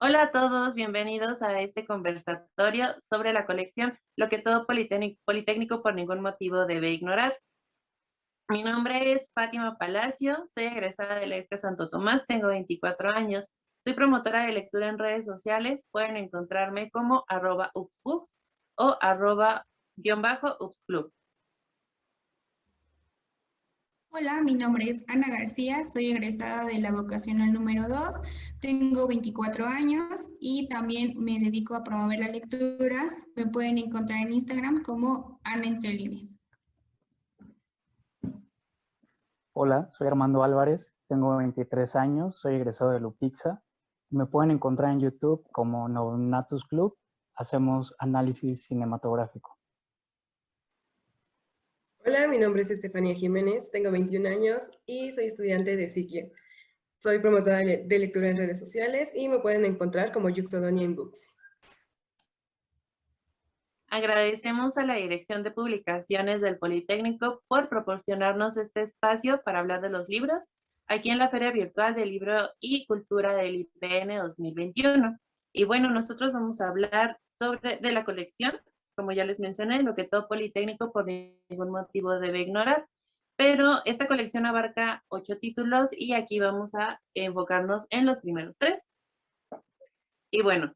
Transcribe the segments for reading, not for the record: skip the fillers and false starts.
Hola a todos, bienvenidos a este conversatorio sobre la colección Lo que todo Politécnico por ningún motivo debe ignorar. Mi nombre es Fátima Palacio, soy egresada de la ESCA Santo Tomás, tengo 24 años. Soy promotora de lectura en redes sociales, pueden encontrarme como @upsbooks o @upsclub. Hola, mi nombre es Ana García, soy egresada de la vocacional número 2, tengo 24 años y también me dedico a promover la lectura. Me pueden encontrar en Instagram como Ana Entre Líneas. Hola, soy Armando Álvarez, tengo 23 años, soy egresado de Lupixa. Me pueden encontrar en YouTube como Novenatus Club. Hacemos análisis cinematográfico. Hola, mi nombre es Estefanía Jiménez, tengo 21 años y soy estudiante de Psiquio. Soy promotora de lectura en redes sociales y me pueden encontrar como Yuxodonia in Books. Agradecemos a la Dirección de Publicaciones del Politécnico por proporcionarnos este espacio para hablar de los libros aquí en la Feria Virtual del Libro y Cultura del IPN 2021. Y bueno, nosotros vamos a hablar de la colección, como ya les mencioné, lo que todo Politécnico por ningún motivo debe ignorar. Pero esta colección abarca 8 títulos y aquí vamos a enfocarnos en los primeros 3. Y bueno,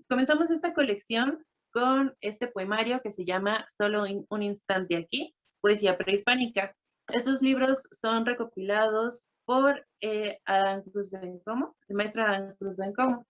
comenzamos esta colección con este poemario que se llama Solo un instante aquí, poesía prehispánica. Estos libros son recopilados por Adán Cruz Bencomo, el maestro Adán Cruz Bencomo.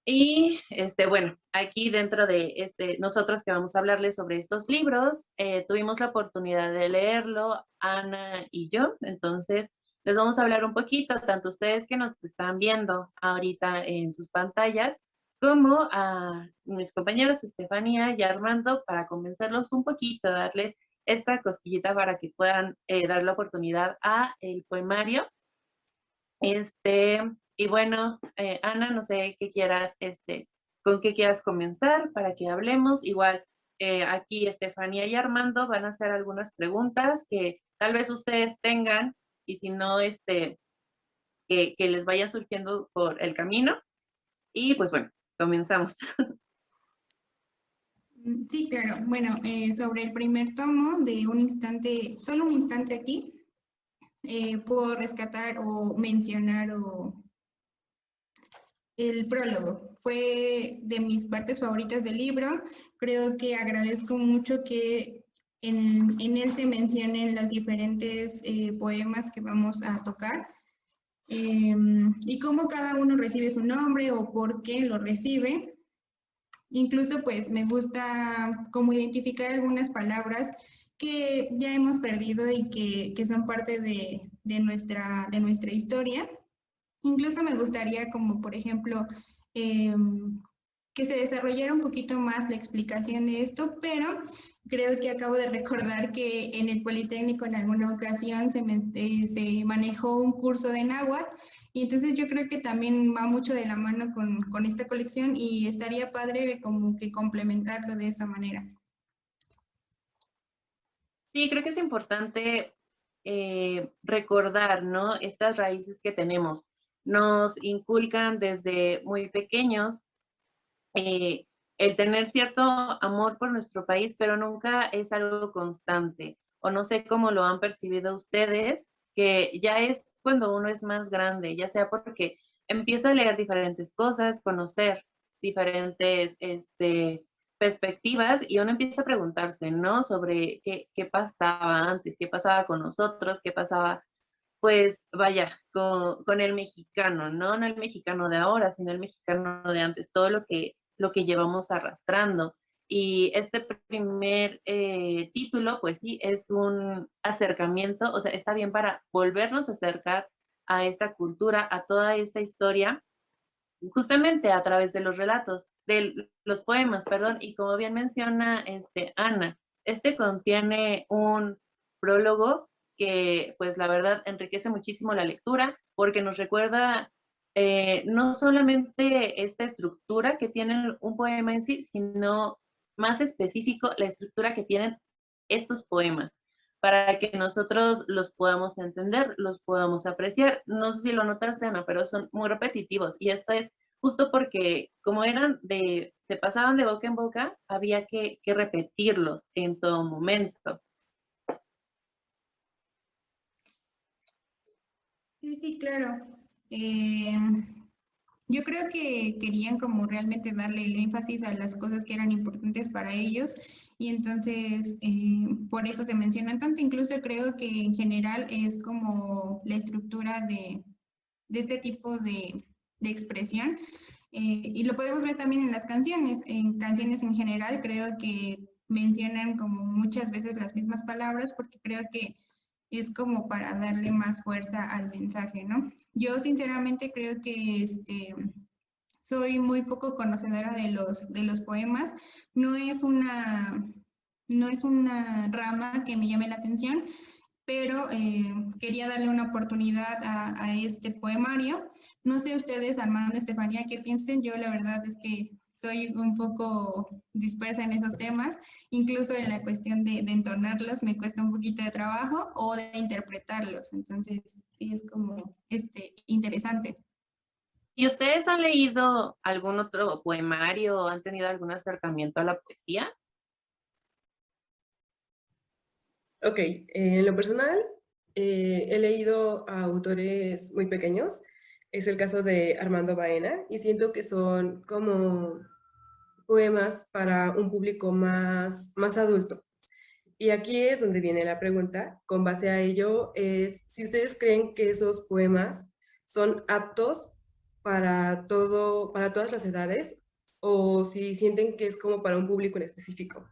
Y bueno, aquí dentro de nosotros que vamos a hablarles sobre estos libros, tuvimos la oportunidad de leerlo, Ana y yo, entonces les vamos a hablar un poquito, tanto ustedes que nos están viendo ahorita en sus pantallas, como a mis compañeros Estefanía y Armando, para convencerlos un poquito, darles esta cosquillita para que puedan dar la oportunidad a el poemario. Y bueno, Ana, no sé qué quieras, con qué quieras comenzar para que hablemos. Igual, aquí Estefanía y Armando van a hacer algunas preguntas que tal vez ustedes tengan y si no, que les vaya surgiendo por el camino. Y pues bueno, comenzamos. Sí, claro. Bueno, sobre el primer tomo de Un instante, solo un instante aquí, puedo rescatar o mencionar el prólogo. Fue de mis partes favoritas del libro. Creo que agradezco mucho que en él se mencionen los diferentes poemas que vamos a tocar y cómo cada uno recibe su nombre o por qué lo recibe. Incluso pues me gusta como identificar algunas palabras que ya hemos perdido y que son parte de nuestra historia. Incluso me gustaría como, por ejemplo, eh, que se desarrollara un poquito más la explicación de esto, pero creo que acabo de recordar que en el Politécnico en alguna ocasión se manejó un curso de náhuatl y entonces yo creo que también va mucho de la mano con esta colección y estaría padre como que complementarlo de esa manera. Sí, creo que es importante recordar, ¿no? Estas raíces que tenemos. Nos inculcan desde muy pequeños eh, el tener cierto amor por nuestro país, pero nunca es algo constante. O no sé cómo lo han percibido ustedes, que ya es cuando uno es más grande, ya sea porque empieza a leer diferentes cosas, conocer diferentes perspectivas y uno empieza a preguntarse, ¿no? Sobre qué pasaba antes, qué pasaba con nosotros, qué pasaba pues vaya, con el mexicano, ¿no? No el mexicano de ahora, sino el mexicano de antes, todo lo que llevamos arrastrando. Y este primer título, pues sí, es un acercamiento, o sea, está bien para volvernos a acercar a esta cultura, a toda esta historia, justamente a través de los relatos, de los poemas, perdón, y como bien menciona Ana, contiene un prólogo que pues la verdad enriquece muchísimo la lectura porque nos recuerda no solamente esta estructura que tiene un poema en sí, sino más específico la estructura que tienen estos poemas. para que nosotros los podamos entender, los podamos apreciar. No sé si lo notaste, Ana, pero son muy repetitivos. Y esto es justo porque como eran se pasaban de boca en boca, había que repetirlos en todo momento. Sí, sí, claro. Yo creo que querían como realmente darle el énfasis a las cosas que eran importantes para ellos y entonces por eso se mencionan tanto. Incluso creo que en general es como la estructura de este tipo de expresión. Y lo podemos ver también en las canciones. En canciones en general creo que mencionan como muchas veces las mismas palabras porque creo que es como para darle más fuerza al mensaje, ¿no? Yo sinceramente creo que soy muy poco conocedora de los poemas. No es no es una rama que me llame la atención, pero quería darle una oportunidad a este poemario. No sé ustedes, Armando, Estefanía, qué piensen. Yo la verdad es que soy un poco dispersa en esos temas, incluso en la cuestión de entonarlos me cuesta un poquito de trabajo o de interpretarlos. Entonces, sí es como interesante. ¿Y ustedes han leído algún otro poemario o han tenido algún acercamiento a la poesía? Ok, en lo personal, he leído a autores muy pequeños. Es el caso de Armando Baena y siento que son como poemas para un público más adulto. Y aquí es donde viene la pregunta. Con base a ello, es si ustedes creen que esos poemas son aptos para todas las edades o si sienten que es como para un público en específico.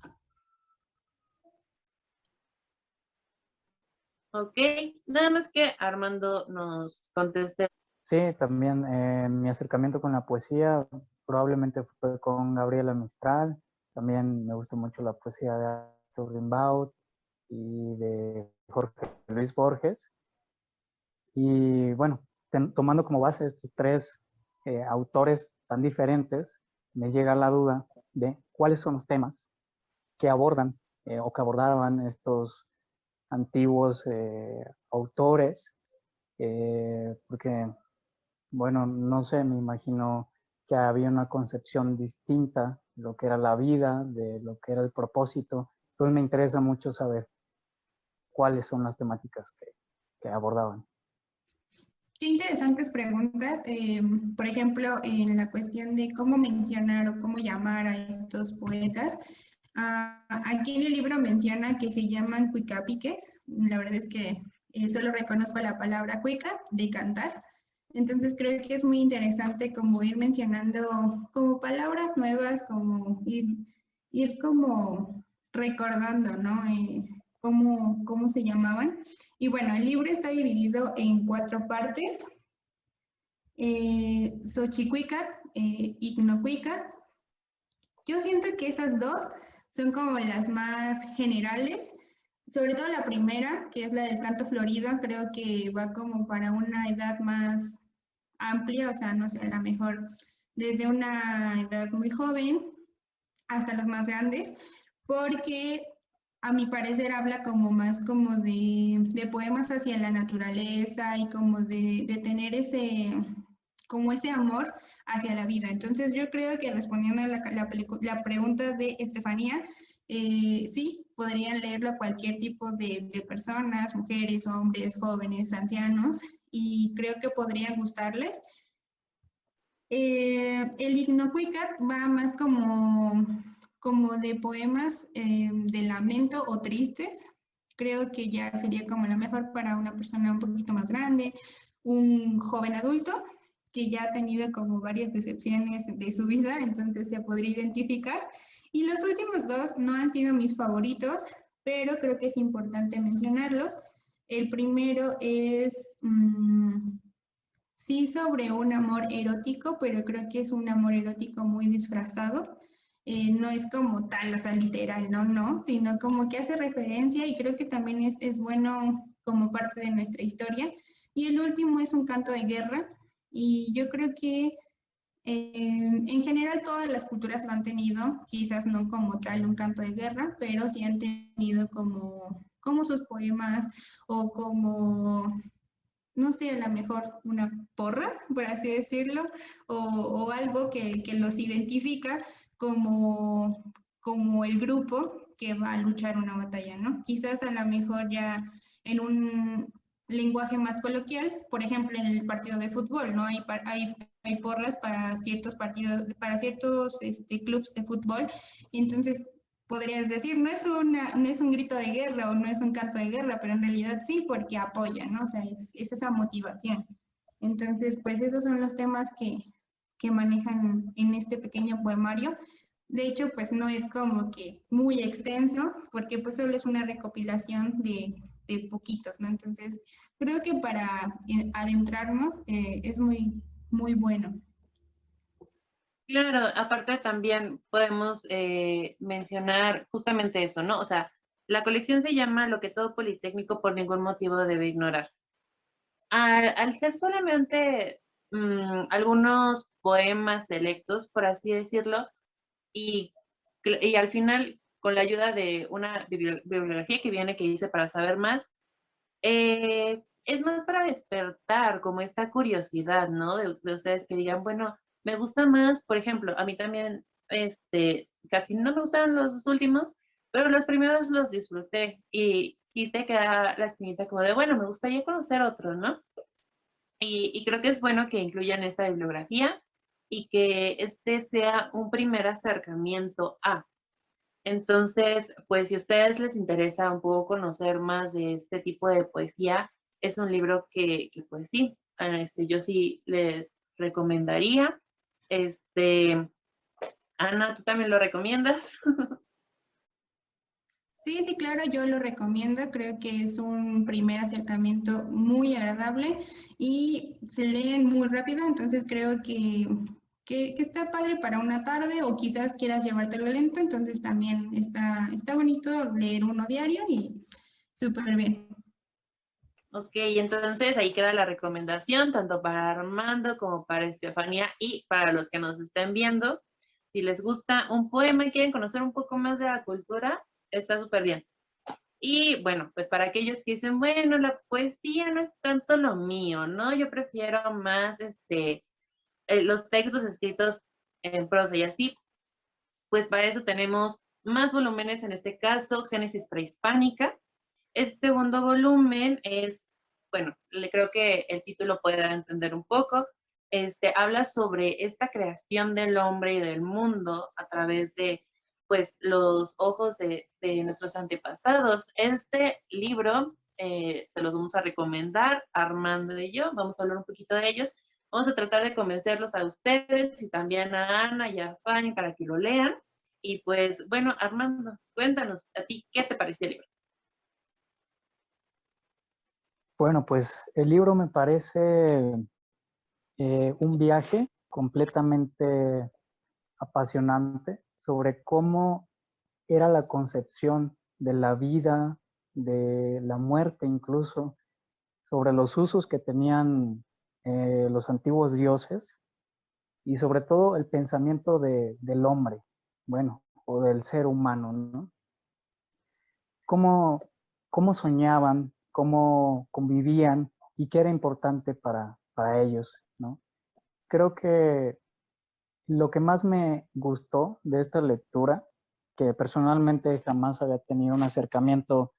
Ok, nada más que Armando nos conteste. Sí, también mi acercamiento con la poesía probablemente fue con Gabriela Mistral. También me gusta mucho la poesía de Arthur Rimbaud y de Jorge Luis Borges. Y bueno, tomando como base estos tres autores tan diferentes, me llega la duda de cuáles son los temas que abordan o que abordaban estos antiguos autores, porque, bueno, no sé, me imagino que había una concepción distinta de lo que era la vida, de lo que era el propósito. Entonces me interesa mucho saber cuáles son las temáticas que abordaban. Qué interesantes preguntas. Por ejemplo, en la cuestión de cómo mencionar o cómo llamar a estos poetas. Aquí en el libro menciona que se llaman cuicapiques. La verdad es que solo reconozco la palabra cuica, de cantar. Entonces creo que es muy interesante como ir mencionando como palabras nuevas, como ir como recordando, ¿no? Cómo se llamaban. Y bueno, el libro está dividido en 4 partes. Xochicuicac, Ignocuicac. Yo siento que esas dos son como las más generales, sobre todo la primera, que es la del canto florido, creo que va como para una edad más amplia, o sea, no sé, a lo mejor desde una edad muy joven hasta los más grandes, porque a mi parecer habla como más como de poemas hacia la naturaleza y como de tener como ese amor hacia la vida. Entonces yo creo que respondiendo a la pregunta de Estefanía, sí, podrían leerlo cualquier tipo de personas, mujeres, hombres, jóvenes, ancianos, y creo que podrían gustarles. El Ignocuicat va más como de poemas de lamento o tristes. Creo que ya sería como la mejor para una persona un poquito más grande, un joven adulto que ya ha tenido como varias decepciones de su vida, entonces se podría identificar. Y los últimos 2 no han sido mis favoritos, pero creo que es importante mencionarlos. El primero es sí sobre un amor erótico, pero creo que es un amor erótico muy disfrazado. No es como tal, o sea, literal, no, sino como que hace referencia y creo que también es bueno como parte de nuestra historia. Y el último es un canto de guerra y yo creo que en general todas las culturas lo han tenido, quizás no como tal un canto de guerra, pero sí han tenido como como sus poemas o como, no sé, a lo mejor una porra, por así decirlo, o algo que los identifica como, como el grupo que va a luchar una batalla, ¿no? Quizás a lo mejor ya en un lenguaje más coloquial, por ejemplo, en el partido de fútbol, ¿no? Hay porras para ciertos partidos, para ciertos clubes de fútbol, y entonces podrías decir, no es un grito de guerra o no es un canto de guerra, pero en realidad sí, porque apoya, ¿no? O sea, es esa motivación. Entonces, pues esos son los temas que manejan en este pequeño poemario. De hecho, pues no es como que muy extenso, porque pues solo es una recopilación de poquitos, ¿no? Entonces, creo que para adentrarnos es muy bueno. Claro, aparte también podemos mencionar justamente eso, ¿no? O sea, la colección se llama Lo que todo Politécnico por ningún motivo debe ignorar. Al ser solamente algunos poemas selectos, por así decirlo, y, y al final, con la ayuda de una bibliografía que viene que dice para saber más, es más para despertar como esta curiosidad, ¿no? De ustedes que digan, bueno, me gusta más, por ejemplo, a mí también, casi no me gustaron los últimos, pero los primeros los disfruté y sí te queda la espinita como de, bueno, me gustaría conocer otro, ¿no? Y creo que es bueno que incluyan esta bibliografía y que este sea un primer acercamiento a. Entonces, pues si a ustedes les interesa un poco conocer más de este tipo de poesía, es un libro que pues sí, yo sí les recomendaría. Este, Ana, ¿tú también lo recomiendas? Sí, sí, claro, yo lo recomiendo. Creo que es un primer acercamiento muy agradable y se leen muy rápido, entonces creo que está padre para una tarde o quizás quieras llevártelo lento, entonces también está bonito leer uno diario y súper bien. Ok, entonces ahí queda la recomendación, tanto para Armando como para Estefanía y para los que nos estén viendo. Si les gusta un poema y quieren conocer un poco más de la cultura, está súper bien. Y bueno, pues para aquellos que dicen, bueno, la poesía no es tanto lo mío, ¿no? Yo prefiero más los textos escritos en prosa y así, pues para eso tenemos más volúmenes, en este caso, Génesis prehispánica. Este segundo volumen es, bueno, le creo que el título puede dar a entender un poco. Habla sobre esta creación del hombre y del mundo a través de, pues, los ojos de nuestros antepasados. Este libro se los vamos a recomendar, Armando y yo, vamos a hablar un poquito de ellos. Vamos a tratar de convencerlos a ustedes y también a Ana y a Fanny para que lo lean. Y pues, bueno, Armando, cuéntanos a ti, ¿qué te pareció el libro? Bueno, pues el libro me parece un viaje completamente apasionante sobre cómo era la concepción de la vida, de la muerte incluso, sobre los usos que tenían los antiguos dioses y sobre todo el pensamiento del hombre, bueno, o del ser humano, ¿no? Cómo, cómo soñaban, cómo convivían y qué era importante para ellos, ¿no? Creo que lo que más me gustó de esta lectura, que personalmente jamás había tenido un acercamiento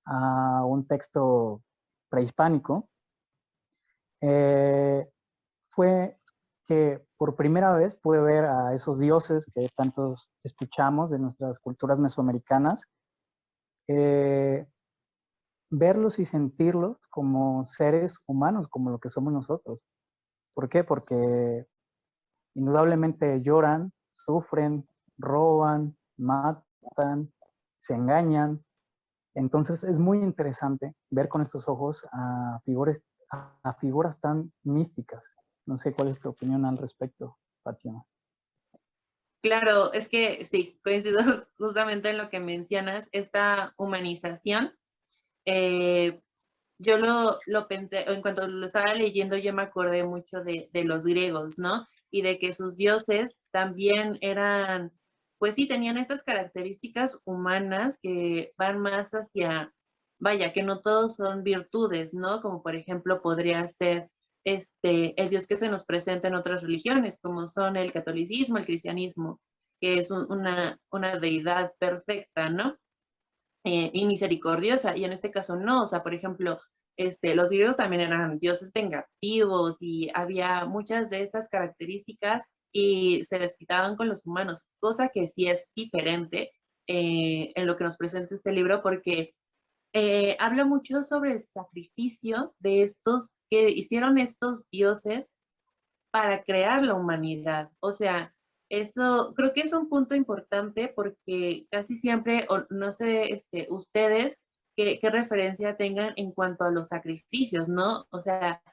a un texto prehispánico, eh, fue que por primera vez pude ver a esos dioses que tantos escuchamos de nuestras culturas mesoamericanas, eh, verlos y sentirlos como seres humanos, como lo que somos nosotros. ¿Por qué? Porque indudablemente lloran, sufren, roban, matan, se engañan. Entonces es muy interesante ver con estos ojos a figuras tan místicas. No sé cuál es tu opinión al respecto, Fátima. Claro, es que sí, coincido justamente en lo que mencionas, esta humanización. eh, yo lo pensé, en cuanto lo estaba leyendo, yo me acordé mucho de los griegos, ¿no? Y de que sus dioses también eran, pues sí, tenían estas características humanas que van más hacia vaya, que no todos son virtudes, ¿no? Como por ejemplo podría ser el Dios que se nos presenta en otras religiones, como son el catolicismo, el cristianismo, que es una deidad perfecta, ¿no? Y misericordiosa, y en este caso no, o sea, por ejemplo, los griegos también eran dioses vengativos y había muchas de estas características y se desquitaban con los humanos, cosa que sí es diferente en lo que nos presenta este libro porque habla mucho sobre el sacrificio de estos que hicieron estos dioses para crear la humanidad. O sea, esto creo que es un punto importante porque casi siempre, o no sé, ustedes, qué referencia tengan en cuanto a los sacrificios, ¿no? O sea,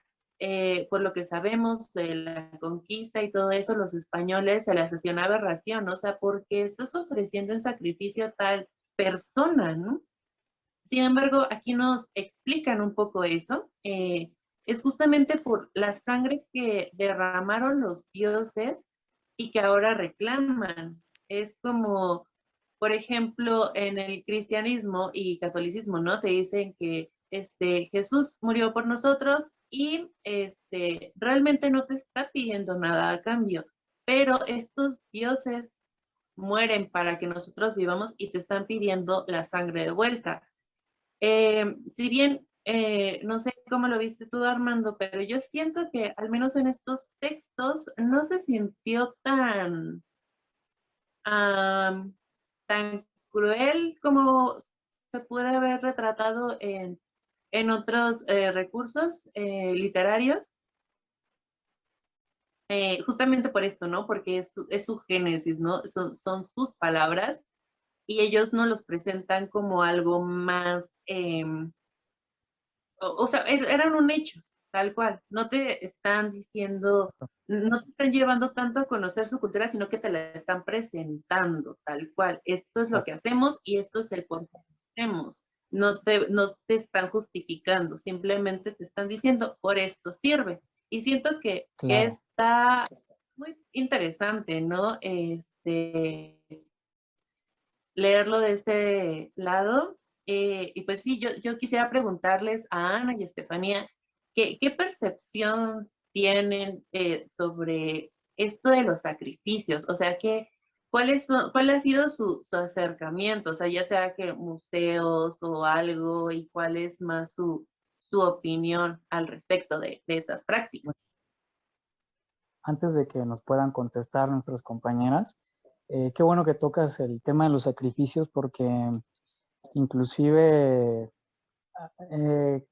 por lo que sabemos de la conquista y todo eso, los españoles se les hacía una aberración, ¿no? O sea, porque estás ofreciendo en sacrificio a tal persona, ¿no? Sin embargo, aquí nos explican un poco eso. Es justamente por la sangre que derramaron los dioses y que ahora reclaman. Es como, por ejemplo, en el cristianismo y catolicismo, ¿no? Te dicen que Jesús murió por nosotros y realmente no te está pidiendo nada a cambio, pero estos dioses mueren para que nosotros vivamos y te están pidiendo la sangre de vuelta. Si bien no sé cómo lo viste tú, Armando, pero yo siento que al menos en estos textos no se sintió am, tan cruel como se puede haber retratado en otros recursos literarios, justamente por esto, ¿no? Porque es su génesis, ¿no? Son sus palabras y ellos no los presentan como algo más o sea, eran un hecho, tal cual. No te están diciendo, no te están llevando tanto a conocer su cultura, sino que te la están presentando, tal cual. Esto es lo que hacemos y esto es el por qué hacemos. No te están justificando, simplemente te están diciendo, por esto sirve. Y siento que Claro. está muy interesante, ¿no? Leerlo de este lado. Y pues sí, yo quisiera preguntarles a Ana y a Estefanía, ¿qué percepción tienen sobre esto de los sacrificios? O sea, ¿cuál ha sido su acercamiento? O sea, ya sea que museos o algo, y cuál es más su opinión al respecto de estas prácticas. Antes de que nos puedan contestar nuestras compañeras, qué bueno que tocas el tema de los sacrificios porque inclusive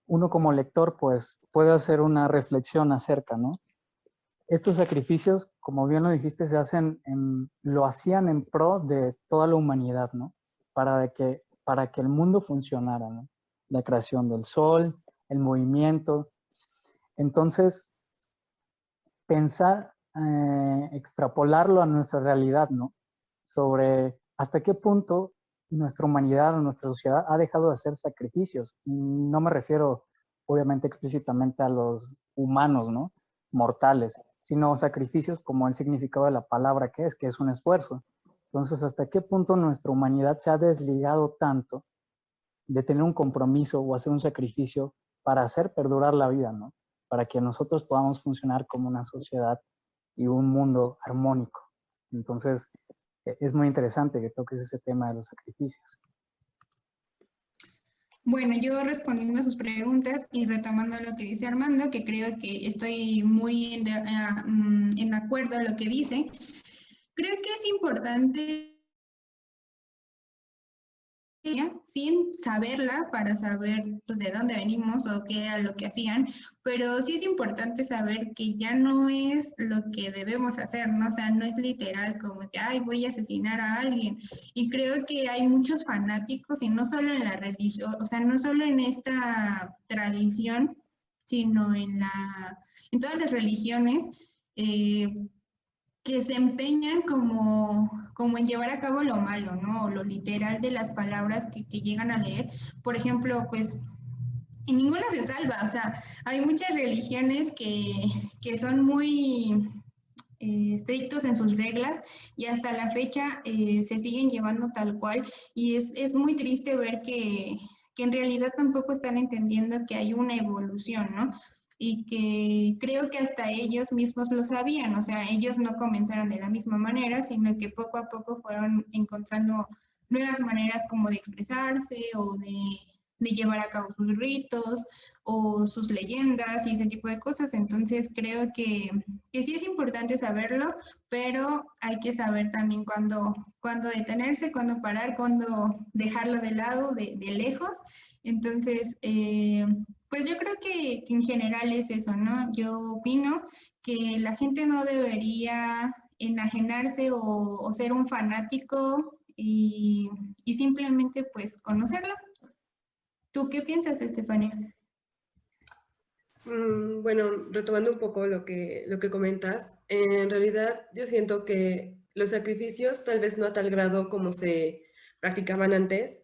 uno como lector pues puede hacer una reflexión acerca, ¿no? Estos sacrificios, como bien lo dijiste, lo hacían en pro de toda la humanidad, ¿no? Para que el mundo funcionara, ¿no? La creación del sol, el movimiento. Entonces, pensar, extrapolarlo a nuestra realidad, ¿no? Sobre hasta qué punto nuestra humanidad o nuestra sociedad ha dejado de hacer sacrificios. Y no me refiero, obviamente, explícitamente a los humanos, ¿no? Mortales, sino sacrificios como el significado de la palabra que es un esfuerzo. Entonces, ¿hasta qué punto nuestra humanidad se ha desligado tanto de tener un compromiso o hacer un sacrificio para hacer perdurar la vida, ¿no? Para que nosotros podamos funcionar como una sociedad y un mundo armónico. Entonces, es muy interesante que toques ese tema de los sacrificios. Bueno, yo respondiendo a sus preguntas y retomando lo que dice Armando, que creo que estoy muy en acuerdo a lo que dice, creo que es importante sin saberla para saber pues, de dónde venimos o qué era lo que hacían, pero sí es importante saber que ya no es lo que debemos hacer, ¿no? O sea, no es literal como que, ay, voy a asesinar a alguien. Y creo que hay muchos fanáticos, y no solo en la religión, o sea, no solo en esta tradición, sino en todas las religiones, que se empeñan como en llevar a cabo lo malo, ¿no? O lo literal de las palabras que llegan a leer. Por ejemplo, pues, y ninguna se salva, o sea, hay muchas religiones que son muy estrictos en sus reglas y hasta la fecha se siguen llevando tal cual y es muy triste ver que en realidad tampoco están entendiendo que hay una evolución, ¿no? Y que creo que hasta ellos mismos lo sabían, o sea, ellos no comenzaron de la misma manera, sino que poco a poco fueron encontrando nuevas maneras como de expresarse o de llevar a cabo sus ritos o sus leyendas y ese tipo de cosas. Entonces creo que sí es importante saberlo, pero hay que saber también cuándo detenerse, cuándo parar, cuándo dejarlo de lado, de lejos. Entonces, pues yo creo que en general es eso, ¿no? Yo opino que la gente no debería enajenarse o ser un fanático y simplemente pues conocerlo. ¿Tú qué piensas, Estefanía? Bueno, retomando un poco lo que comentas, en realidad yo siento que los sacrificios, tal vez no a tal grado como se practicaban antes,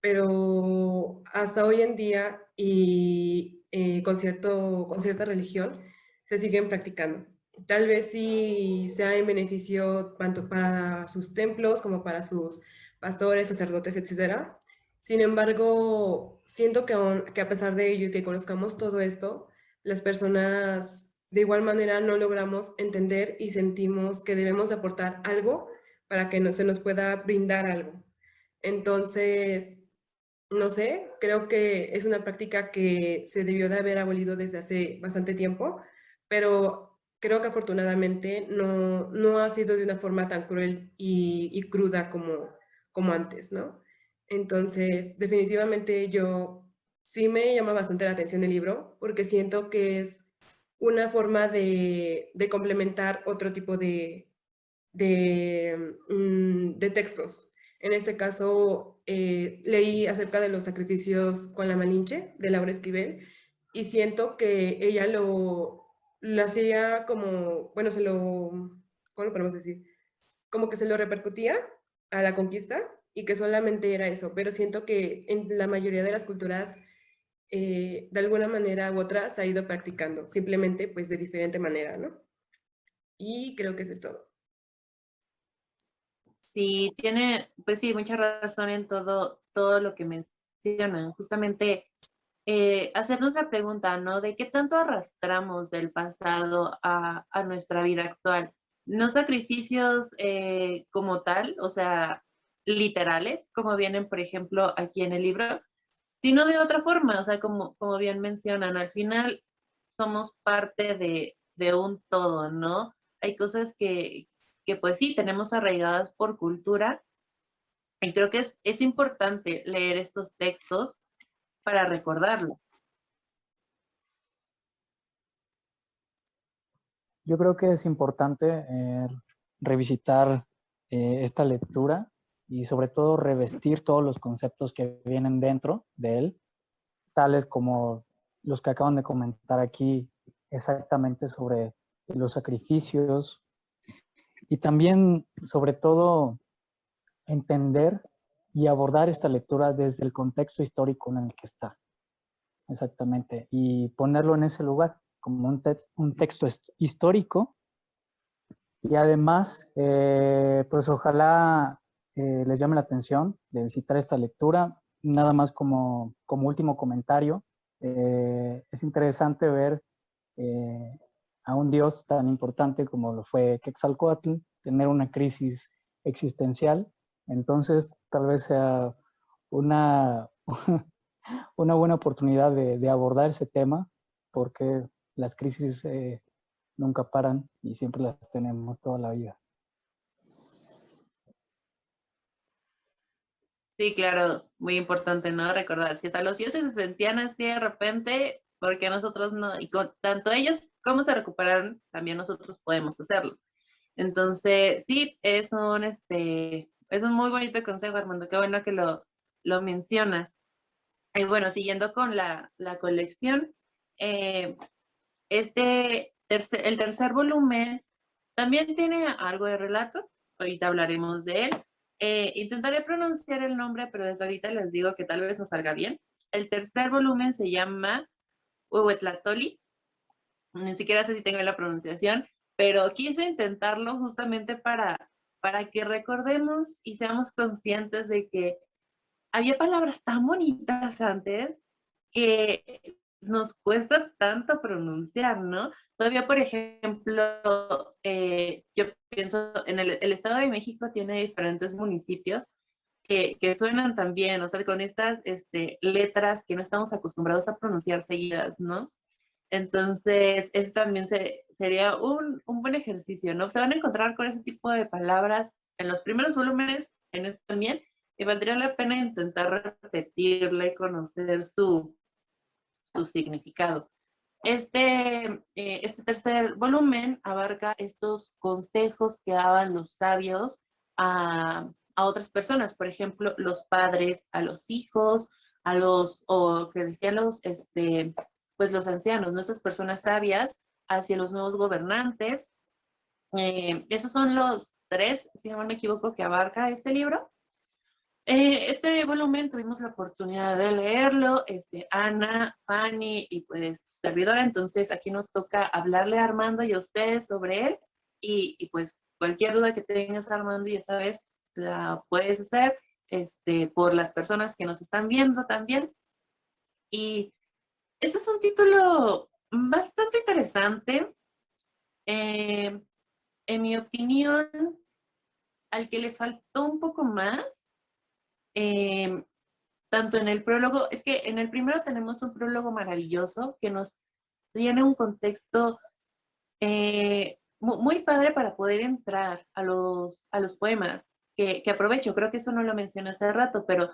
pero hasta hoy en día y con cierta religión se siguen practicando. Tal vez sí sea en beneficio tanto para sus templos como para sus pastores, sacerdotes, etcétera. Sin embargo, siento que a pesar de ello y que conozcamos todo esto, las personas de igual manera no logramos entender y sentimos que debemos de aportar algo para que se nos pueda brindar algo. Entonces, no sé, creo que es una práctica que se debió de haber abolido desde hace bastante tiempo, pero creo que afortunadamente no ha sido de una forma tan cruel y cruda como antes, ¿no? Entonces, definitivamente yo sí me llama bastante la atención el libro porque siento que es una forma de complementar otro tipo de textos. En este caso, leí acerca de los sacrificios con la Malinche, de Laura Esquivel, y siento que ella lo hacía como, bueno, ¿cómo lo podemos decir? Como que se lo repercutía a la conquista y que solamente era eso, pero siento que en la mayoría de las culturas, de alguna manera u otra, se ha ido practicando, simplemente pues de diferente manera, ¿no? Y creo que eso es todo. Sí, tiene, pues sí, mucha razón en todo lo que mencionan. Justamente hacernos la pregunta, ¿no? De qué tanto arrastramos del pasado a nuestra vida actual. No sacrificios como tal, o sea, literales, como vienen, por ejemplo, aquí en el libro, sino de otra forma, o sea, como bien mencionan, al final somos parte de un todo, ¿no? Hay cosas que pues sí, tenemos arraigadas por cultura, y creo que es importante leer estos textos para recordarlo. Yo creo que es importante revisitar esta lectura y sobre todo revestir todos los conceptos que vienen dentro de él, tales como los que acaban de comentar aquí exactamente sobre los sacrificios y también sobre todo entender y abordar esta lectura desde el contexto histórico en el que está, exactamente, y ponerlo en ese lugar como un texto histórico. Y además, pues ojalá les llame la atención de visitar esta lectura. Nada más como último comentario, es interesante ver a un dios tan importante como lo fue Quetzalcóatl tener una crisis existencial. Entonces, tal vez sea una, una buena oportunidad de abordar ese tema, porque las crisis nunca paran y siempre las tenemos toda la vida. Sí, claro, muy importante, ¿no? Recordar, si hasta los dioses se sentían así de repente, porque nosotros no, y tanto ellos como se recuperaron, también nosotros podemos hacerlo. Entonces, sí, es un muy bonito consejo, Armando, qué bueno que lo mencionas. Y bueno, siguiendo con la colección, eh, el tercer volumen también tiene algo de relato, ahorita hablaremos de él. Intentaré pronunciar el nombre, pero desde ahorita les digo que tal vez no salga bien. El tercer volumen se llama Huehuetlatoli, ni siquiera sé si tengo la pronunciación, pero quise intentarlo justamente para que recordemos y seamos conscientes de que había palabras tan bonitas antes que nos cuesta tanto pronunciar, ¿no? Todavía, por ejemplo, yo pienso en el Estado de México tiene diferentes municipios que suenan también, o sea, con estas letras que no estamos acostumbrados a pronunciar seguidas, ¿no? Entonces, ese también sería un buen ejercicio, ¿no? Se van a encontrar con ese tipo de palabras en los primeros volúmenes, en este también, y valdría la pena intentar repetirla y conocer su significado. Este tercer volumen abarca estos consejos que daban los sabios a otras personas, por ejemplo, los padres a los hijos, o que decían pues los ancianos, nuestras personas sabias, hacia los nuevos gobernantes. Esos son los tres, si no me equivoco, que abarca este libro. Este volumen tuvimos la oportunidad de leerlo, Ana, Fanny y pues su servidora, entonces aquí nos toca hablarle a Armando y a ustedes sobre él y pues cualquier duda que tengas, Armando, ya sabes, la puedes hacer por las personas que nos están viendo también. Y este es un título bastante interesante. En mi opinión, al que le faltó un poco más, tanto en el prólogo, es que en el primero tenemos un prólogo maravilloso que nos tiene un contexto muy padre para poder entrar a los poemas, que aprovecho, creo que eso no lo mencioné hace rato, pero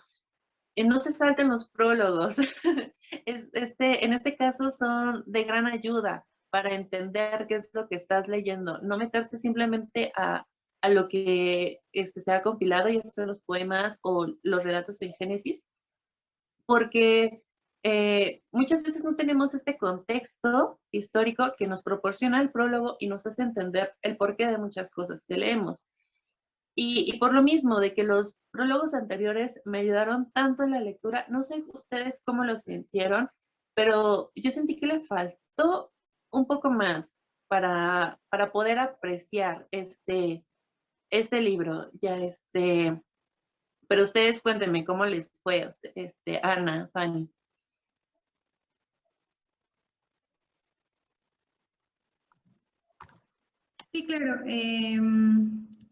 no se salten los prólogos. En este caso son de gran ayuda para entender qué es lo que estás leyendo, no meterte simplemente a lo que se ha compilado, ya sea los poemas o los relatos en Génesis, porque muchas veces no tenemos este contexto histórico que nos proporciona el prólogo y nos hace entender el porqué de muchas cosas que leemos. Y por lo mismo de que los prólogos anteriores me ayudaron tanto en la lectura, no sé ustedes cómo lo sintieron, pero yo sentí que le faltó un poco más para poder apreciar este libro. Pero ustedes cuéntenme cómo les fue, Ana, Fanny. Sí, claro.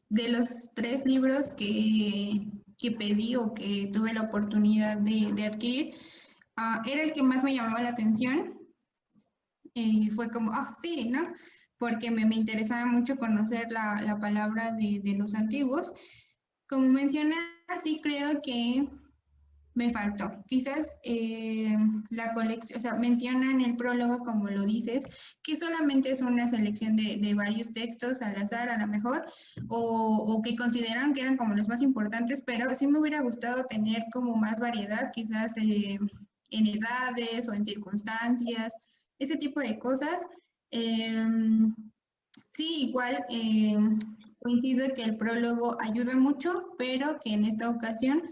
De los 3 libros que pedí o que tuve la oportunidad de adquirir, era el que más me llamaba la atención. Fue como, sí, ¿no? Porque me interesaba mucho conocer la palabra de los antiguos. Como mencioné, sí creo que me faltó. Quizás la colección, o sea, menciona en el prólogo, como lo dices, que solamente es una selección de varios textos al azar, a lo mejor, o que consideran que eran como los más importantes, pero sí me hubiera gustado tener como más variedad, quizás en edades o en circunstancias, ese tipo de cosas. Sí, igual coincido que el prólogo ayuda mucho, pero que en esta ocasión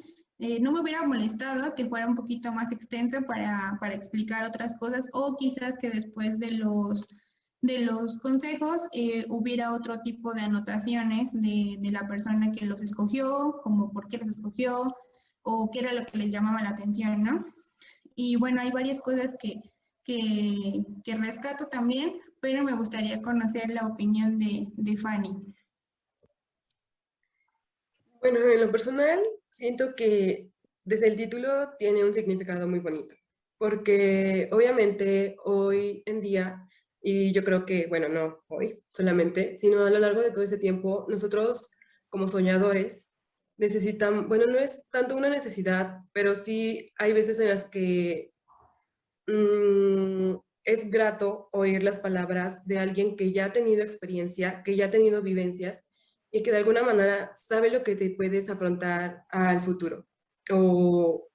no me hubiera molestado que fuera un poquito más extenso para explicar otras cosas o quizás que después de los consejos hubiera otro tipo de anotaciones de la persona que los escogió, como por qué los escogió o qué era lo que les llamaba la atención, ¿no? Y bueno, hay varias cosas que rescato también, pero me gustaría conocer la opinión de Fanny. Bueno, en lo personal, siento que desde el título tiene un significado muy bonito, porque obviamente hoy en día, y yo creo que, bueno, no hoy solamente, sino a lo largo de todo ese tiempo, nosotros como soñadores necesitan, bueno, no es tanto una necesidad, pero sí hay veces en las que es grato oír las palabras de alguien que ya ha tenido experiencia, que ya ha tenido vivencias y que de alguna manera sabe lo que te puedes afrontar al futuro o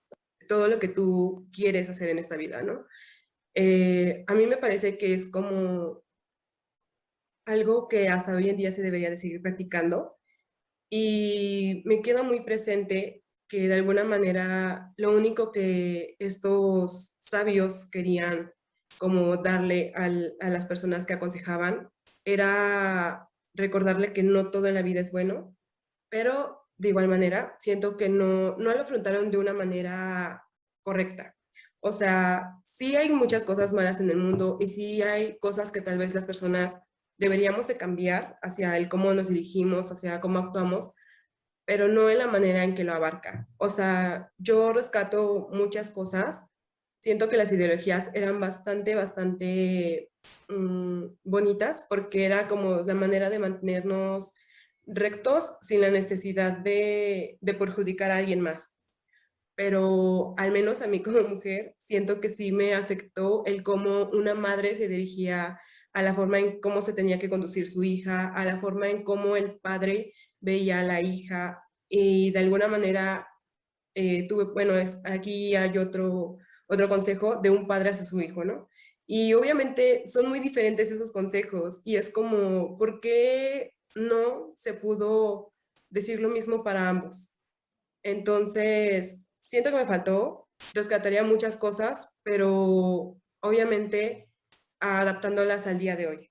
todo lo que tú quieres hacer en esta vida, ¿no? A mí me parece que es como algo que hasta hoy en día se debería de seguir practicando y me queda muy presente que de alguna manera lo único que estos sabios querían como darle a las personas que aconsejaban era recordarle que no todo en la vida es bueno, pero de igual manera, siento que no lo afrontaron de una manera correcta. O sea, sí hay muchas cosas malas en el mundo y sí hay cosas que tal vez las personas deberíamos de cambiar hacia el cómo nos dirigimos, hacia cómo actuamos, pero no en la manera en que lo abarca. O sea, yo rescato muchas cosas. Siento que las ideologías eran bastante bonitas porque era como la manera de mantenernos rectos sin la necesidad de perjudicar a alguien más. Pero al menos a mí como mujer, siento que sí me afectó el cómo una madre se dirigía, a la forma en cómo se tenía que conducir su hija, a la forma en cómo el padre veía a la hija, y de alguna manera bueno, aquí hay otro consejo de un padre hacia su hijo, ¿no? Y obviamente son muy diferentes esos consejos y es como, ¿por qué no se pudo decir lo mismo para ambos? Entonces, siento que me faltó, rescataría muchas cosas, pero obviamente adaptándolas al día de hoy.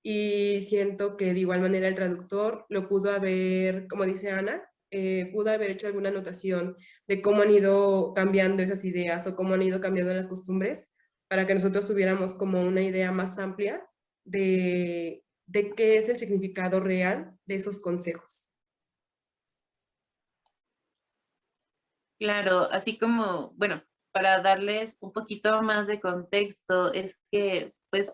Y siento que de igual manera el traductor lo pudo haber, como dice Ana, pudo haber hecho alguna anotación de cómo han ido cambiando esas ideas o cómo han ido cambiando las costumbres para que nosotros tuviéramos como una idea más amplia de qué es el significado real de esos consejos. Claro, así como, bueno, para darles un poquito más de contexto, es que, pues,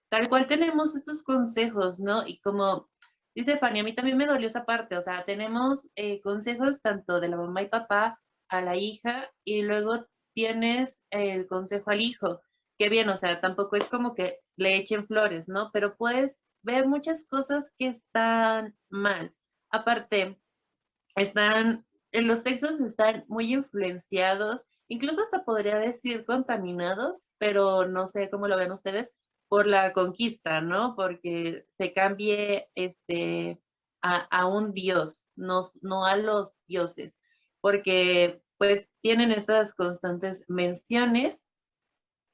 tal cual tenemos estos consejos, ¿no? Y como dice Fanny, a mí también me dolió esa parte, o sea, tenemos consejos tanto de la mamá y papá a la hija y luego tienes el consejo al hijo, que bien, o sea, tampoco es como que le echen flores, ¿no? Pero puedes ver muchas cosas que están mal. Aparte, están, en los textos están muy influenciados, incluso hasta podría decir contaminados, pero no sé cómo lo ven ustedes, por la conquista, ¿no? Porque se cambie a un dios, no a los dioses, porque pues tienen estas constantes menciones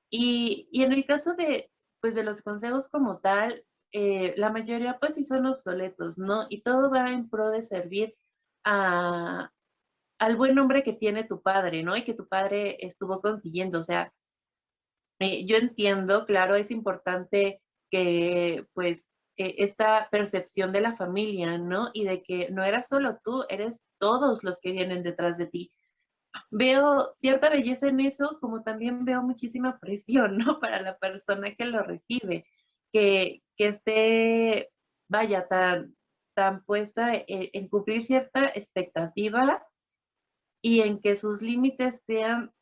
y en el caso de, pues, de los consejos como tal, la mayoría pues sí son obsoletos, ¿no? Y todo va en pro de servir a, al buen nombre que tiene tu padre, ¿no? Y que tu padre estuvo consiguiendo. O sea, yo entiendo, claro, es importante que pues esta percepción de la familia, ¿no? Y de que no eras solo tú, eres todos los que vienen detrás de ti. Veo cierta belleza en eso, como también veo muchísima presión, ¿no? Para la persona que lo recibe, que esté, vaya, tan puesta en cumplir cierta expectativa y en que sus límites sean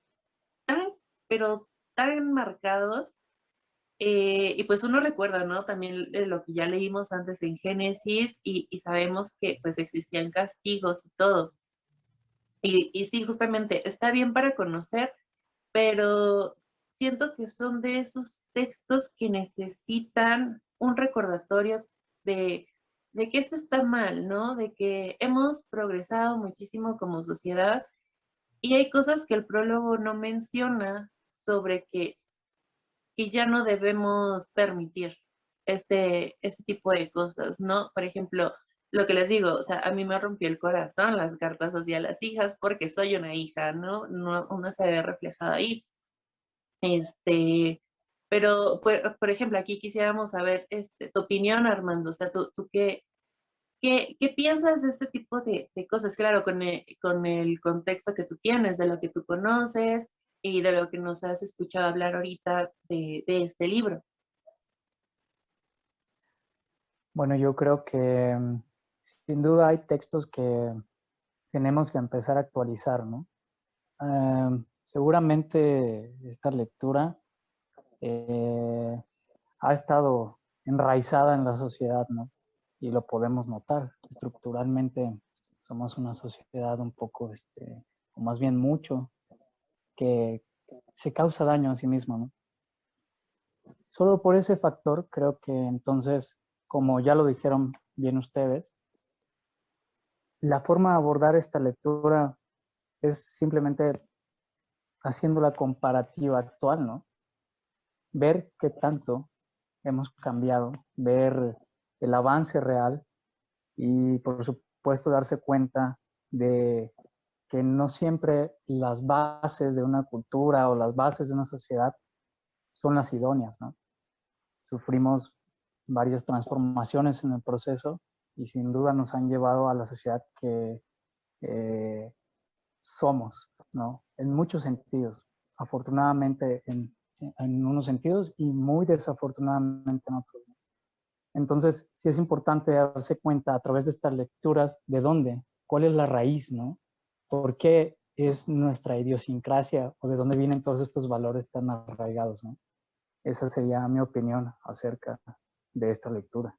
tan, pero tan marcados. Y pues uno recuerda, ¿no? También lo que ya leímos antes en Génesis y sabemos que pues existían castigos y todo. Y sí, justamente, está bien para conocer, pero siento que son de esos textos que necesitan un recordatorio de, de que esto está mal, ¿no? De que hemos progresado muchísimo como sociedad y hay cosas que el prólogo no menciona sobre que ya no debemos permitir este tipo de cosas, ¿no? Por ejemplo, lo que les digo, o sea, a mí me rompió el corazón las cartas hacia las hijas porque soy una hija, ¿no? No, una se ve reflejada ahí. Este, pero, por ejemplo, aquí quisiéramos saber tu opinión, Armando, o sea, ¿tú qué piensas de este tipo de cosas? Claro, con el contexto que tú tienes, de lo que tú conoces y de lo que nos has escuchado hablar ahorita de este libro. Bueno, yo creo que sin duda hay textos que tenemos que empezar a actualizar, ¿no? Seguramente esta lectura ha estado enraizada en la sociedad, ¿no? Y lo podemos notar. Estructuralmente somos una sociedad un poco, o más bien mucho, que se causa daño a sí mismo, ¿no? Solo por ese factor creo que entonces, como ya lo dijeron bien ustedes, la forma de abordar esta lectura es simplemente haciendo la comparativa actual, ¿no? Ver qué tanto hemos cambiado, ver el avance real y por supuesto darse cuenta de que no siempre las bases de una cultura o las bases de una sociedad son las idóneas, ¿no? Sufrimos varias transformaciones en el proceso y sin duda nos han llevado a la sociedad que somos, ¿no? En muchos sentidos. Afortunadamente en unos sentidos y muy desafortunadamente en otros. Entonces, sí es importante darse cuenta a través de estas lecturas de dónde, cuál es la raíz, ¿no? ¿Por qué es nuestra idiosincrasia o de dónde vienen todos estos valores tan arraigados, ¿no? Esa sería mi opinión acerca de esta lectura.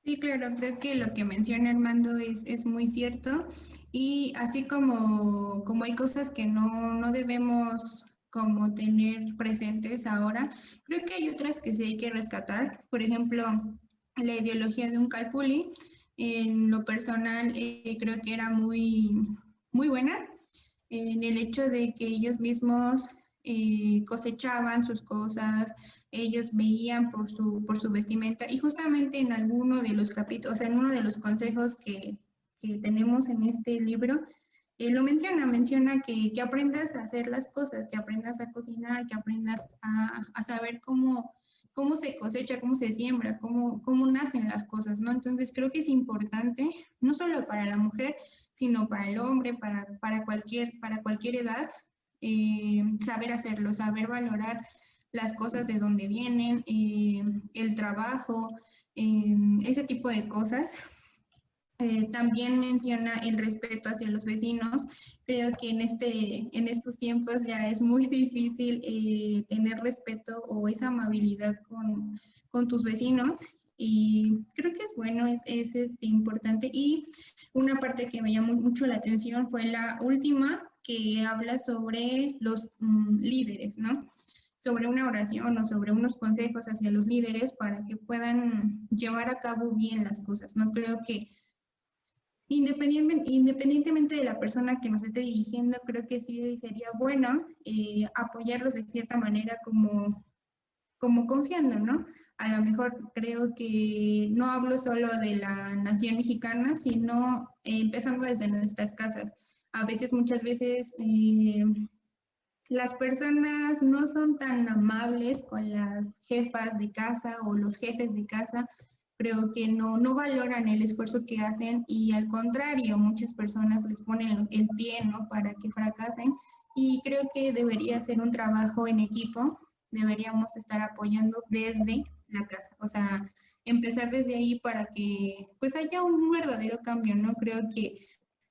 Sí, claro, creo que lo que menciona Armando es muy cierto y así como hay cosas que no debemos como tener presentes ahora, creo que hay otras que sí hay que rescatar. Por ejemplo, la ideología de un Calpulli, en lo personal, creo que era muy buena en el hecho de que ellos mismos cosechaban sus cosas, ellos veían por su vestimenta y justamente en alguno de los capítulos, o sea, en uno de los consejos que tenemos en este libro, lo menciona que aprendas a hacer las cosas, que aprendas a cocinar, que aprendas a saber cómo se cosecha, cómo se siembra, cómo nacen las cosas, ¿no? Entonces creo que es importante, no solo para la mujer, sino para el hombre, para cualquier edad, saber hacerlo, saber valorar las cosas de dónde vienen, el trabajo, ese tipo de cosas. También menciona el respeto hacia los vecinos. Creo que en estos tiempos ya es muy difícil tener respeto o esa amabilidad con tus vecinos. Y creo que es bueno, es importante. Y una parte que me llamó mucho la atención fue la última, que habla sobre los líderes, ¿no? Sobre una oración o sobre unos consejos hacia los líderes para que puedan llevar a cabo bien las cosas. No creo que independientemente de la persona que nos esté dirigiendo, creo que sí sería bueno apoyarlos de cierta manera como confiando, ¿no? A lo mejor creo que no hablo solo de la nación mexicana, sino empezando desde nuestras casas. A veces, muchas veces, las personas no son tan amables con las jefas de casa o los jefes de casa. Creo que no valoran el esfuerzo que hacen y al contrario, muchas personas les ponen el pie, ¿no? Para que fracasen. Y creo que debería ser un trabajo en equipo. Deberíamos estar apoyando desde la casa. O sea, empezar desde ahí para que pues haya un verdadero cambio, ¿no? Creo que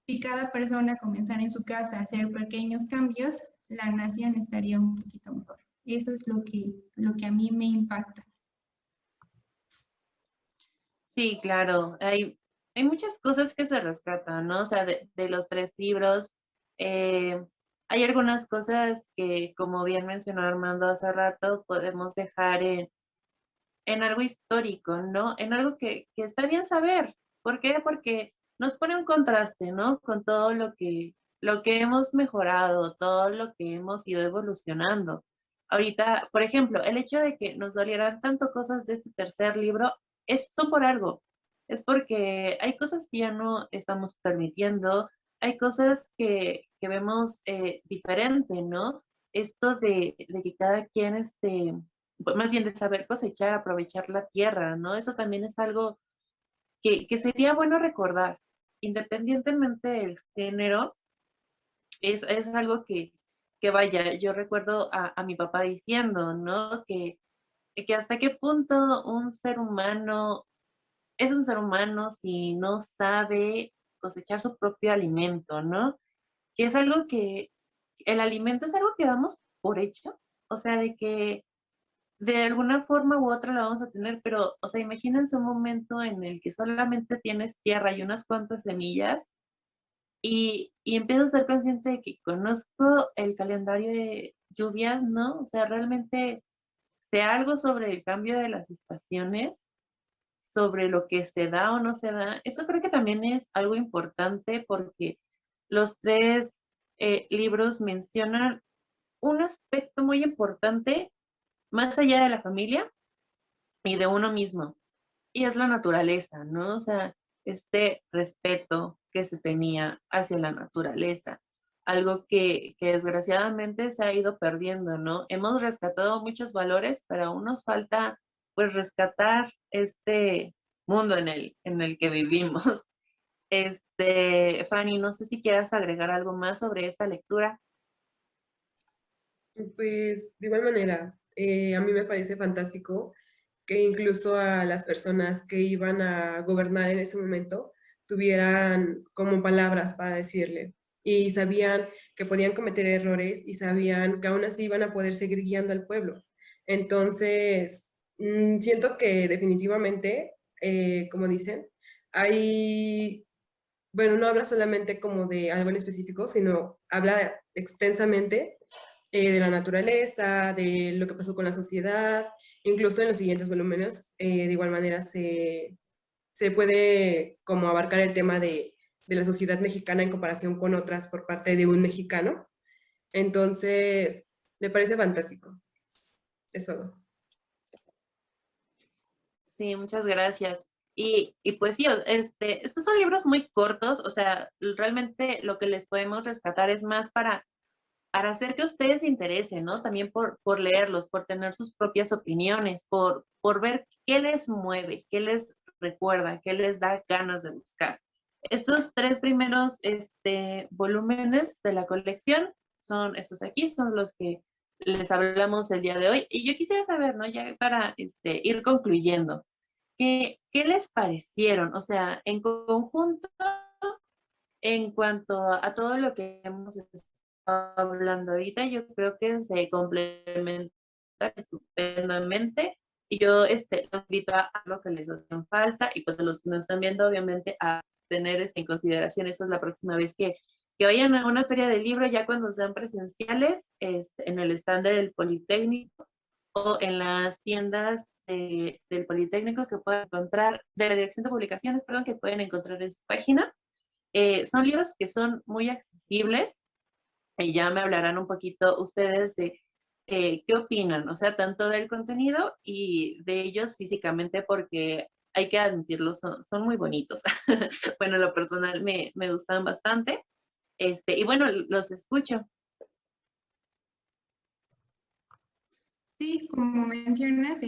si cada persona comenzara en su casa a hacer pequeños cambios, la nación estaría un poquito mejor. Eso es lo que a mí me impacta. Sí, claro, hay muchas cosas que se rescatan, ¿no? O sea, de los tres libros, eh, hay algunas cosas que, como bien mencionó Armando hace rato, podemos dejar en algo histórico, ¿no? En algo que está bien saber. ¿Por qué? Porque nos pone un contraste, ¿no? Con todo lo que hemos mejorado, todo lo que hemos ido evolucionando. Ahorita, por ejemplo, el hecho de que nos dolieran tanto cosas de este tercer libro, son por algo. Es porque hay cosas que ya no estamos permitiendo, hay cosas que vemos diferente, ¿no? Esto de que cada quien pues, más bien de saber cosechar, aprovechar la tierra, ¿no? Eso también es algo que sería bueno recordar, independientemente del género, es algo que vaya, yo recuerdo a mi papá diciendo, ¿no? Que hasta qué punto un ser humano es un ser humano si no sabe cosechar su propio alimento, ¿no? Que es algo que el alimento es algo que damos por hecho, o sea, de que de alguna forma u otra la vamos a tener, pero, o sea, imagínense un momento en el que solamente tienes tierra y unas cuantas semillas y empiezo a ser consciente de que conozco el calendario de lluvias, ¿no? O sea, realmente sé algo sobre el cambio de las estaciones, sobre lo que se da o no se da. Eso creo que también es algo importante porque los tres libros mencionan un aspecto muy importante más allá de la familia y de uno mismo. y es la naturaleza, ¿no? O sea, este respeto que se tenía hacia la naturaleza, algo que desgraciadamente se ha ido perdiendo, ¿no? Hemos rescatado muchos valores, pero aún nos falta, pues, rescatar este mundo en el que vivimos. Fanny, no sé si quieras agregar algo más sobre esta lectura. Pues de igual manera, a mí me parece fantástico que incluso a las personas que iban a gobernar en ese momento tuvieran como palabras para decirle y sabían que podían cometer errores y sabían que aún así iban a poder seguir guiando al pueblo. Entonces, siento que definitivamente, como dicen, hay, bueno, no habla solamente como de algo en específico, sino habla extensamente de la naturaleza, de lo que pasó con la sociedad, incluso en los siguientes volúmenes, de igual manera se puede como abarcar el tema de la sociedad mexicana en comparación con otras por parte de un mexicano. Entonces, me parece fantástico. Es todo. Sí, muchas gracias. Y pues sí, estos son libros muy cortos, o sea, realmente lo que les podemos rescatar es más para hacer que ustedes se interesen, ¿no? También por leerlos, por tener sus propias opiniones, por ver qué les mueve, qué les recuerda, qué les da ganas de buscar. Estos tres primeros volúmenes de la colección son estos aquí, son los que les hablamos el día de hoy. Y yo quisiera saber, ¿no? Ya para ir concluyendo, ¿qué les parecieron? O sea, en conjunto, en cuanto a todo lo que hemos estado hablando ahorita, yo creo que se complementa estupendamente. Y yo los invito a lo que les hacen falta y pues a los que nos están viendo, obviamente, a tener en consideración. Esta es la próxima vez que vayan a una feria de libro, ya cuando sean presenciales, en el stand del Politécnico o en las tiendas del Politécnico que pueden encontrar, de la Dirección de Publicaciones, perdón, que pueden encontrar en su página. Son libros que son muy accesibles y ya me hablarán un poquito ustedes de qué opinan, o sea, tanto del contenido y de ellos físicamente, porque hay que admitirlo, son muy bonitos. Bueno, lo personal me gustan bastante. Y bueno, los escucho. Sí, como mencionas,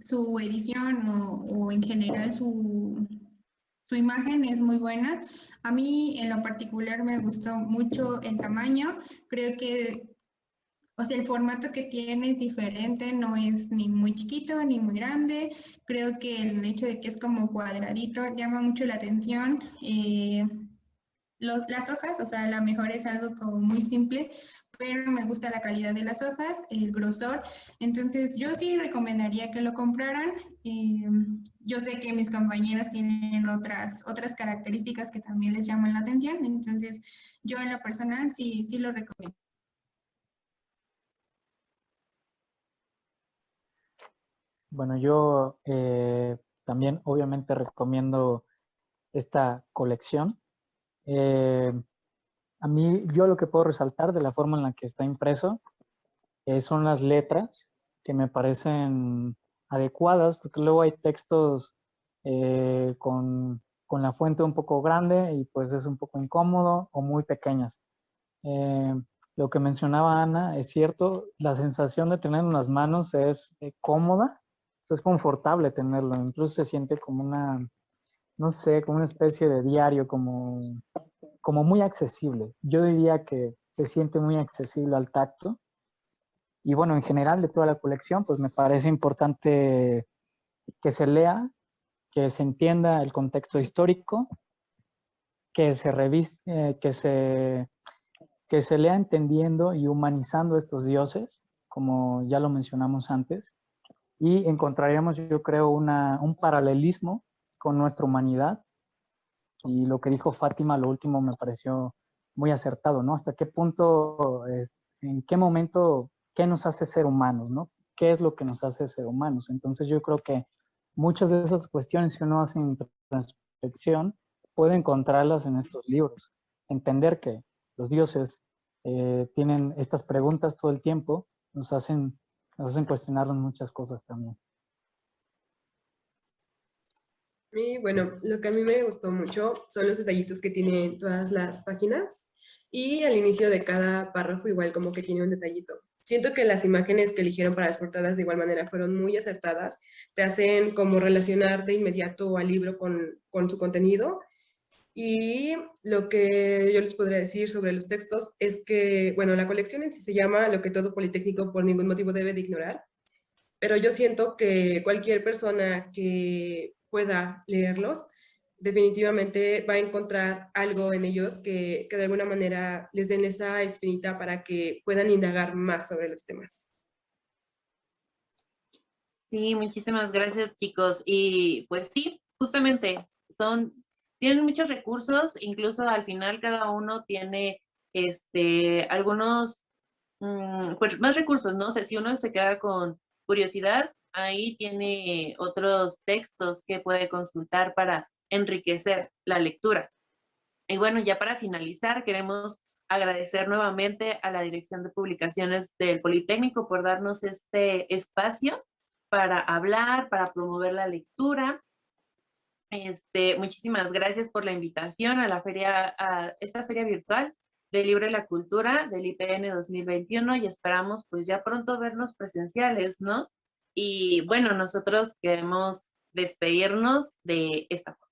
su edición o en general su imagen es muy buena. A mí en lo particular me gustó mucho el tamaño. Creo que, o sea, el formato que tiene es diferente, no es ni muy chiquito ni muy grande. Creo que el hecho de que es como cuadradito llama mucho la atención. Las hojas, o sea, a lo mejor es algo como muy simple, pero me gusta la calidad de las hojas, el grosor. Entonces, yo sí recomendaría que lo compraran. Yo sé que mis compañeros tienen otras características que también les llaman la atención, entonces yo en lo personal sí lo recomiendo. Bueno, yo también obviamente recomiendo esta colección. Eh, a mí, yo lo que puedo resaltar de la forma en la que está impreso son las letras que me parecen adecuadas, porque luego hay textos con la fuente un poco grande y pues es un poco incómodo o muy pequeñas. Eh, lo que mencionaba Ana es cierto, la sensación de tener en las manos es cómoda, es confortable tenerlo, incluso se siente como una, no sé, como una especie de diario, como muy accesible. Yo diría que se siente muy accesible al tacto. Y bueno, en general de toda la colección, pues me parece importante que se lea, que se entienda el contexto histórico, que se revise, que se lea entendiendo y humanizando estos dioses, como ya lo mencionamos antes, y encontraríamos, yo creo, un paralelismo con nuestra humanidad. Y lo que dijo Fátima, lo último, me pareció muy acertado, ¿no? ¿Hasta qué punto, en qué momento, qué nos hace ser humanos, ¿no? ¿Qué es lo que nos hace ser humanos? Entonces yo creo que muchas de esas cuestiones que uno hace en introspección puede encontrarlas en estos libros. Entender que los dioses tienen estas preguntas todo el tiempo nos hacen cuestionarnos muchas cosas también. Y bueno, lo que a mí me gustó mucho son los detallitos que tienen todas las páginas y al inicio de cada párrafo igual como que tiene un detallito. Siento que las imágenes que eligieron para las portadas de igual manera fueron muy acertadas, te hacen como relacionar de inmediato al libro con su contenido. Y lo que yo les podría decir sobre los textos es que, bueno, la colección en sí se llama Lo que todo Politécnico por ningún motivo debe de ignorar, pero yo siento que cualquier persona que pueda leerlos definitivamente va a encontrar algo en ellos que de alguna manera les den esa espinita para que puedan indagar más sobre los temas. Sí, muchísimas gracias, chicos. Y pues sí, justamente tienen muchos recursos, incluso al final cada uno tiene algunos pues más recursos, ¿no? O sea, si uno se queda con curiosidad, ahí tiene otros textos que puede consultar para enriquecer la lectura. Y bueno, ya para finalizar, queremos agradecer nuevamente a la Dirección de Publicaciones del Politécnico por darnos este espacio para hablar, para promover la lectura. Muchísimas gracias por la invitación a a esta feria virtual del Libro y la Cultura del IPN 2021 y esperamos pues ya pronto vernos presenciales, ¿no? Y bueno, nosotros queremos despedirnos de esta forma.